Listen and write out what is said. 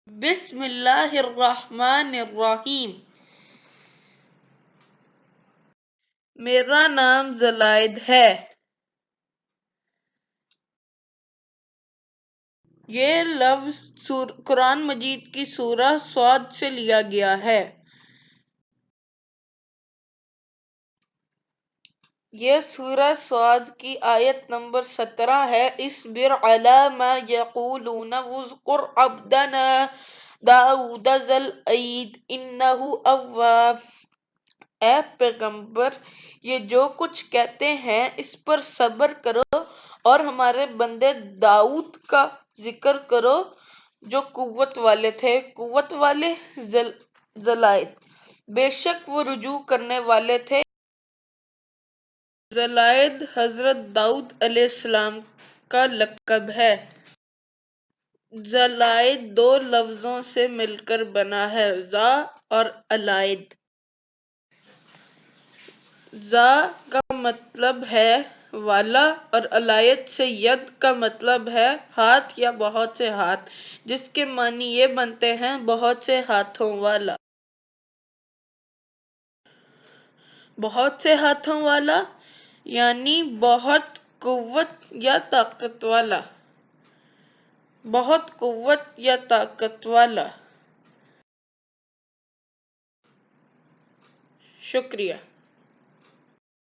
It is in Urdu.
بسم اللہ الرحمن الرحیم۔ میرا نام زلائد ہے۔ یہ لفظ قرآن مجید کی سورہ صاد سے لیا گیا ہے۔ یہ سورہ صاد کی آیت نمبر 17 ہے۔ اصبر علی ما یقولون واذکر عبدنا داؤد ذا الاید انہ اواب۔ اے پیغمبر، یہ جو کچھ کہتے ہیں اس پر صبر کرو اور ہمارے بندے داؤد کا ذکر کرو جو قوت والے تھے۔ قوت والے زلائد، بے شک وہ رجوع کرنے والے تھے۔ زلائد حضرت داؤد علیہ السلام کا لقب ہے۔ زلائد دو لفظوں سے مل کر بنا ہے، زا اور علائد۔ زا کا مطلب ہے والا اور علائد سے ید کا مطلب ہے ہاتھ یا بہت سے ہاتھ، جس کے معنی یہ بنتے ہیں بہت سے ہاتھوں والا۔ بہت سے ہاتھوں والا یعنی بہت قوت یا طاقت والا۔ بہت قوت یا طاقت والا۔ شکریہ۔